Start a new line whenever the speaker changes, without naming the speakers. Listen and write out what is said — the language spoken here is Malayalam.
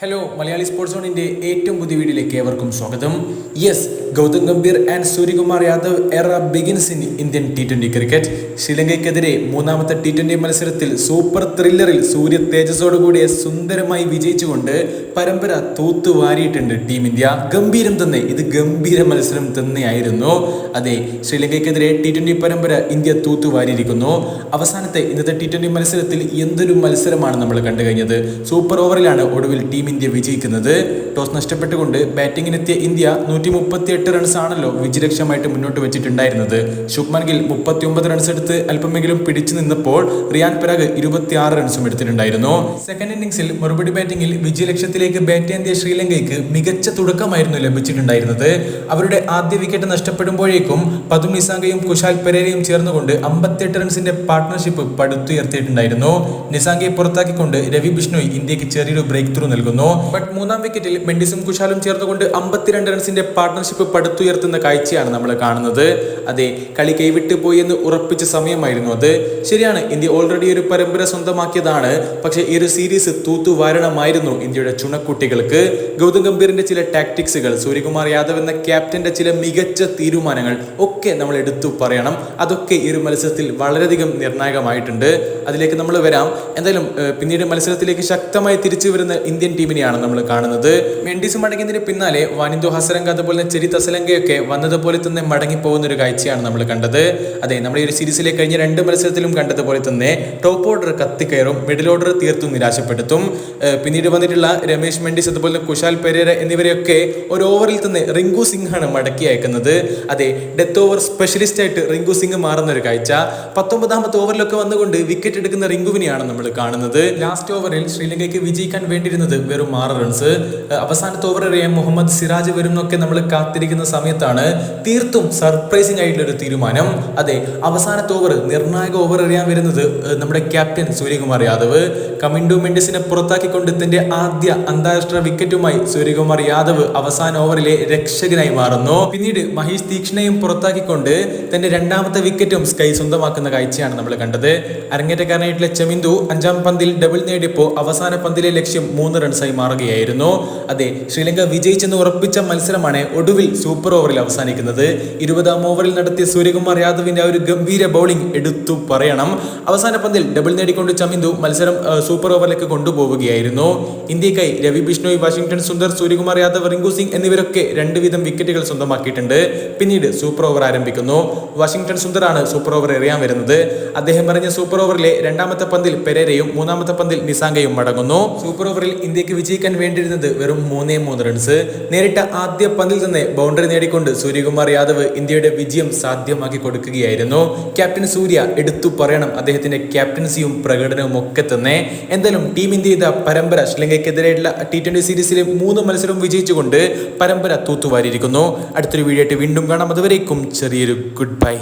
ഹലോ മലയാളി സ്പോർട്സ് സോണിന്റെ ഏറ്റവും പുതിയ വീഡിയോയിലേക്ക് ഏവർക്കും സ്വാഗതം. Yes, Gautam Gambhir and Suryakumar Yadav era begins in Indian T20 cricket. ശ്രീലങ്കയ്ക്കെതിരെ മൂന്നാമത്തെ T20 മത്സരത്തിൽ സൂപ്പർ ത്രില്ലറിൽ സൂര്യ തേജസ്സോടുകൂടിയ സുന്ദരമായി വിജയിച്ചുകൊണ്ട് പരമ്പര തൂത്തുവാരിയിട്ടുണ്ട് ടീം ഇന്ത്യ. ഗംഭീരം തന്നെ, ഇത് ഗംഭീര മത്സരം തന്നെയായിരുന്നു. അതെ, ശ്രീലങ്കയ്ക്കെതിരെ T20 പരമ്പര ഇന്ത്യ തൂത്തുവാരിയിരിക്കുന്നു. അവസാനത്തെ ഇന്നത്തെ T20 മത്സരത്തിൽ എന്തൊരു മത്സരമാണ് നമ്മൾ കണ്ടു കഴിഞ്ഞത്. സൂപ്പർ ഓവറിലാണ് ഒടുവിൽ ടീം ഇന്ത്യ വിജയിക്കുന്നത്. ടോസ് നഷ്ടപ്പെട്ടുകൊണ്ട് ബാറ്റിങ്ങിനെത്തിയ ഇന്ത്യ 138 റൺസ് ആണല്ലോ വിജയലക്ഷ്യമായിട്ട് മുന്നോട്ട് വെച്ചിട്ടുണ്ടായിരുന്നത്. ശുഭ്മാൻ ഗിൽ 39 റൺസ് എടുത്ത് അല്പമെങ്കിലും പിടിച്ചു നിന്നപ്പോൾ റിയാൻ പരാഗ് 26 റൺസും എടുത്തിട്ടുണ്ടായിരുന്നു. സെക്കൻഡ് ഇന്നിംഗ്സിൽ മറുപടി ബാറ്റിംഗിൽ വിജയലക്ഷ്യത്തിലേക്ക് ബാറ്റ് ചെയ്ത ശ്രീലങ്കയ്ക്ക് മികച്ച തുടക്കമായിരുന്നു ലഭിച്ചിട്ടുണ്ടായിരുന്നത്. അവരുടെ ആദ്യ വിക്കറ്റ് നഷ്ടപ്പെടുമ്പോഴേക്കും പതും നിസാങ്കയും കുശാൽ പെരേരയും ചേർന്നുകൊണ്ട് 58 റൺസിന്റെ പാർട്ട്ണർഷിപ്പ് പടുത്തുയർത്തിയിട്ടുണ്ടായിരുന്നു. നിസാങ്കയെ പുറത്താക്കിക്കൊണ്ട് രവി ബിഷ്ണോയ് ഇന്ത്യക്ക് ചെറിയൊരു ബ്രേക്ക് ത്രൂ നൽകുന്നു. ബട്ട് മൂന്നാം വിക്കറ്റിൽ മെൻഡിസും കുശാലും ചേർന്നുകൊണ്ട് 52 റൺസിന്റെ പാർട്ട്ണർഷിപ്പ് പടുത്തുയർത്തുന്ന കാഴ്ചയാണ് നമ്മൾ കാണുന്നത്. അതെ, കളി കൈവിട്ട് പോയി എന്ന് ഉറപ്പിച്ച സമയമായിരുന്നു അത്. ശരിയാണ്, ഇന്ത്യ ഓൾറെഡി ഒരു പരമ്പര സ്വന്തമാക്കിയതാണ്. പക്ഷേ ഈ ഒരു സീരീസ് തൂത്തുവാരണമായിരുന്നു ഇന്ത്യയുടെ ചുണക്കുട്ടികൾക്ക്. ഗൗതം ഗംഭീറിന്റെ ചില ടാക്ടിക്സുകൾ, സൂര്യകുമാർ യാദവ് എന്ന ക്യാപ്റ്റന്റെ ചില മികച്ച തീരുമാനങ്ങൾ ഒക്കെ നമ്മൾ എടുത്തു പറയണം. അതൊക്കെ ഈ ഒരു മത്സരത്തിൽ വളരെയധികം നിർണായകമായിട്ടുണ്ട്. അതിലേക്ക് നമ്മൾ വരാം. എന്തായാലും പിന്നീട് മത്സരത്തിലേക്ക് ശക്തമായി തിരിച്ചു വരുന്ന ഇന്ത്യൻ ടീമിനെയാണ് നമ്മൾ കാണുന്നത്. മെൻഡിസ് മടങ്ങിയതിന് പിന്നാലെ വാനിന്ദു ഹസരംഗ അതുപോലെ ചെരി തസലങ്കയൊക്കെ വന്നതുപോലെ തന്നെ മടങ്ങിപ്പോകുന്ന ഒരു കാഴ്ചയാണ് നമ്മൾ കണ്ടത്. അതെ, നമ്മൾ ഈ ഒരു സീരീസിലെ കഴിഞ്ഞ 2 മത്സരത്തിലും കണ്ടതുപോലെ തന്നെ ടോപ്പ് ഓർഡർ കത്തിക്കയറും, മിഡിൽ ഓർഡർ തീർത്തും നിരാശപ്പെടുത്തും. പിന്നീട് വന്നിട്ടുള്ള രമേശ് മെൻഡിസ് അതുപോലെ കുശാൽ പെരേര എന്നിവരെയൊക്കെ ഒരു ഓവറിൽ തന്നെ റിങ്കു സിംഗാണ് മടക്കി അയക്കുന്നത്. അതെ, ഡെത്ത് ഓവർ സ്പെഷ്യലിസ്റ്റ് ആയിട്ട് റിങ്കു സിംഗ് മാറുന്ന ഒരു കാഴ്ച. 19ാമത്തെ ഓവറിലൊക്കെ വന്നുകൊണ്ട് വിക്കറ്റ് എടുക്കുന്ന റിങ്കുവിനെയാണ് നമ്മൾ കാണുന്നത്. ലാസ്റ്റ് ഓവറിൽ ശ്രീലങ്കയ്ക്ക് വിജയിക്കാൻ വേണ്ടിയിരുന്നത് വെറും 6 റൺസ്. അവസാനത്തെ ഓവർ എറിയാൻ മുഹമ്മദ് സിറാജ് വരും എന്നൊക്കെ നമ്മൾ കാത്തിരിക്കുന്ന സമയത്താണ് തീർത്തും സർപ്രൈസിംഗ് ആയിട്ടുള്ള ഒരു തീരുമാനം. അതെ, അവസാനത്തെ ഓവർ, നിർണായക ഓവർ എറിയാൻ വരുന്നത് നമ്മുടെ ക്യാപ്റ്റൻ സൂര്യകുമാർ യാദവ്. കമിൻഡു മെൻഡിസിനെ പുറത്താക്കിക്കൊണ്ട് തന്റെ ആദ്യ അന്താരാഷ്ട്ര വിക്കറ്റുമായി സൂര്യകുമാർ യാദവ് അവസാന ഓവറിലെ രക്ഷകനായി മാറുന്നു. പിന്നീട് മഹേഷ് തീക്ഷ്ണയും പുറത്താക്കിക്കൊണ്ട് തന്റെ 2ാമത്തെ വിക്കറ്റും സ്കൈ സ്വന്തമാക്കുന്ന കാഴ്ചയാണ് നമ്മൾ കണ്ടത്. അരങ്ങേറ്റക്കാരനായിട്ടുള്ള ചെമിന്ദു 5ാം പന്തിൽ ഡബിൾ നേടിയപ്പോൾ അവസാന പന്തിലെ ലക്ഷ്യം 3 റൺസായി മാറുകയായിരുന്നു. അതെ, ശ്രീലങ്ക വിജയിച്ചെന്ന് ഉറപ്പിച്ച മത്സരമാണ് ഒടുവിൽ സൂപ്പർ ഓവറിൽ അവസാനിക്കുന്നത്. 20ാം ഓവറിൽ നടത്തിയ സൂര്യകുമാർ യാദവിന്റെ ആ ഒരു ഗംഭീര ബൗളിംഗ് എടുത്തു പറയണം. അവസാന പന്തിൽ ഡബിൾ നേടിക്കൊണ്ട് ചമിന്ദു മത്സരം സൂപ്പർ ഓവറിലേക്ക് കൊണ്ടുപോവുകയായിരുന്നു. ഇന്ത്യക്കായി രവി ബിഷ്ണോയ്, വാഷിംഗ്ടൺ സുന്ദർ, സൂര്യകുമാർ യാദവ്, റിങ്കു സിംഗ് എന്നിവരൊക്കെ 2 വീതം വിക്കറ്റുകൾ സ്വന്തമാക്കിയിട്ടുണ്ട്. പിന്നീട് സൂപ്പർ ഓവർ ആരംഭിക്കുന്നു. വാഷിംഗ്ടൺ സുന്ദറാണ് സൂപ്പർ ഓവർ എറിയാൻ വരുന്നത്. അദ്ദേഹം പറഞ്ഞ സൂപ്പർ ഓവറിലെ 2ാമത്തെ പന്തിൽ പെരേരയും 3ാമത്തെ പന്തിൽ നിസാങ്കയും മടങ്ങുന്നു. സൂപ്പർ ഓവറിൽ ഇന്ത്യക്ക് വിജയിക്കാൻ വേണ്ടിയിരുന്നത് വെറും 3 റൺസ്. നേരിട്ട ആദ്യ പന്തിൽ തന്നെ ബൗണ്ടറി നേടിക്കൊണ്ട് സൂര്യകുമാർ യാദവ് ഇന്ത്യയുടെ വിജയം സാധ്യമാക്കി കൊടുക്കുകയായിരുന്നു. ക്യാപ്റ്റൻ സൂര്യ എടുത്തു പറയണം, അദ്ദേഹത്തിന്റെ ക്യാപ്റ്റൻസിയും പ്രകടനവും ഒക്കെ തന്നെ. എന്തായാലും ടീം ഇന്ത്യ ഇതാ പരമ്പര ശ്രീലങ്കയ്ക്കെതിരെയുള്ള T20 സീരീസിലെ 3 മത്സരവും വിജയിച്ചുകൊണ്ട് പരമ്പര തൂത്തുവാരിയിരിക്കുന്നു. അടുത്തൊരു വീഡിയോ ആയിട്ട് വീണ്ടും കാണാം. അതുവരേക്കും ചെറിയൊരു ഗുഡ് ബൈ.